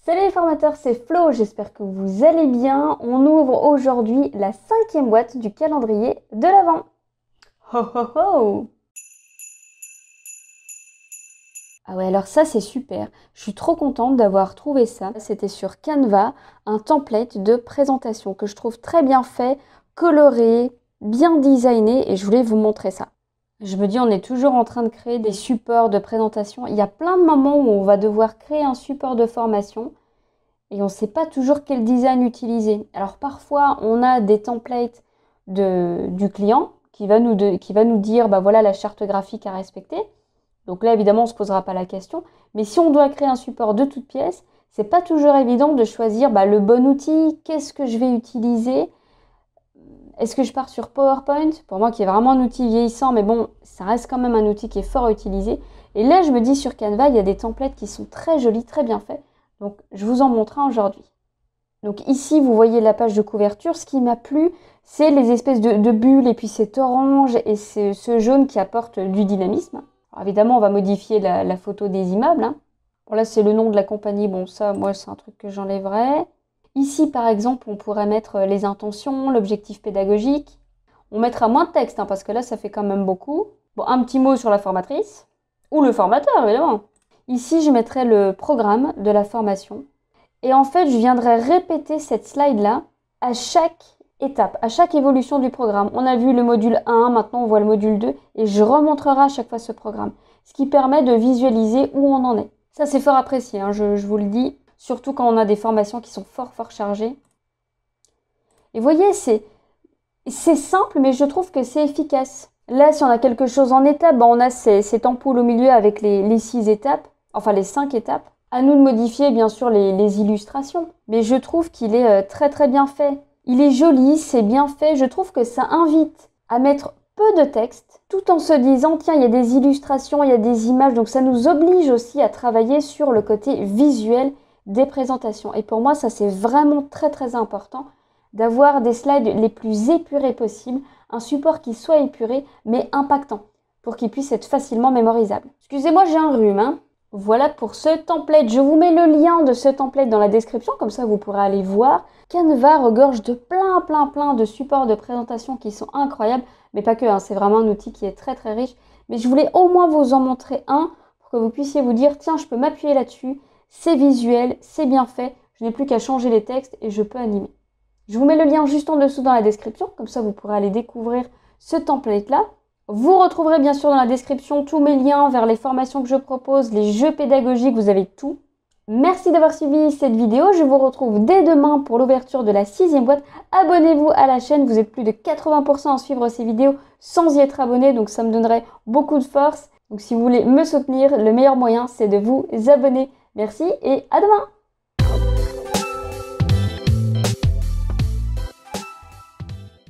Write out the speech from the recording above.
Salut les formateurs, c'est Flo, j'espère que vous allez bien. On ouvre aujourd'hui la 5e boîte du calendrier de l'Avent. Ho ho ho! Ah ouais, alors ça c'est super. Je suis trop contente d'avoir trouvé ça. C'était sur Canva, un template de présentation que je trouve très bien fait, coloré, bien designé et je voulais vous montrer ça. Je me dis, on est toujours en train de créer des supports de présentation. Il y a plein de moments où on va devoir créer un support de formation. Et on ne sait pas toujours quel design utiliser. Alors parfois, on a des templates du client qui va nous dire, bah voilà la charte graphique à respecter. Donc là, évidemment, on ne se posera pas la question. Mais si on doit créer un support de toutes pièces, c'est pas toujours évident de choisir le bon outil, qu'est-ce que je vais utiliser. Est-ce que je pars sur PowerPoint? Pour moi, qui est vraiment un outil vieillissant, mais bon, ça reste quand même un outil qui est fort à utiliser. Et là, je me dis sur Canva, il y a des templates qui sont très jolis, très bien faits. Donc, je vous en montre un aujourd'hui. Donc ici, vous voyez la page de couverture. Ce qui m'a plu, c'est les espèces de bulles et puis cet orange et ce jaune qui apporte du dynamisme. Alors, évidemment, on va modifier la photo des immeubles. Bon, là, c'est le nom de la compagnie. Bon, ça, moi, c'est un truc que j'enlèverai. Ici, par exemple, on pourrait mettre les intentions, l'objectif pédagogique. On mettra moins de texte, parce que là, ça fait quand même beaucoup. Bon, un petit mot sur la formatrice. Ou le formateur, évidemment. Ici, je mettrai le programme de la formation. Et en fait, je viendrai répéter cette slide-là à chaque étape, à chaque évolution du programme. On a vu le module 1, maintenant on voit le module 2. Et je remontrerai à chaque fois ce programme. Ce qui permet de visualiser où on en est. Ça, c'est fort apprécié, je vous le dis. Surtout quand on a des formations qui sont fort chargées. Et vous voyez, c'est simple, mais je trouve que c'est efficace. Là, si on a quelque chose en étape, on a cette ampoule au milieu avec les 6 étapes. Enfin, les 5 étapes. À nous de modifier, bien sûr, les illustrations. Mais je trouve qu'il est très bien fait. Il est joli, c'est bien fait. Je trouve que ça invite à mettre peu de texte, tout en se disant, tiens, il y a des illustrations, il y a des images. Donc, ça nous oblige aussi à travailler sur le côté visuel des présentations. Et pour moi, ça, c'est vraiment très important d'avoir des slides les plus épurés possibles. Un support qui soit épuré, mais impactant, pour qu'il puisse être facilement mémorisable. Excusez-moi, j'ai un rhume, Voilà pour ce template. Je vous mets le lien de ce template dans la description, comme ça vous pourrez aller voir. Canva regorge de plein de supports de présentation qui sont incroyables, mais pas que, c'est vraiment un outil qui est très riche. Mais je voulais au moins vous en montrer un pour que vous puissiez vous dire, tiens, je peux m'appuyer là-dessus, c'est visuel, c'est bien fait, je n'ai plus qu'à changer les textes et je peux animer. Je vous mets le lien juste en dessous dans la description, comme ça vous pourrez aller découvrir ce template-là. Vous retrouverez bien sûr dans la description tous mes liens vers les formations que je propose, les jeux pédagogiques, vous avez tout. Merci d'avoir suivi cette vidéo, je vous retrouve dès demain pour l'ouverture de la 6e boîte. Abonnez-vous à la chaîne, vous êtes plus de 80% à suivre ces vidéos sans y être abonné, donc ça me donnerait beaucoup de force. Donc si vous voulez me soutenir, le meilleur moyen c'est de vous abonner. Merci et à demain!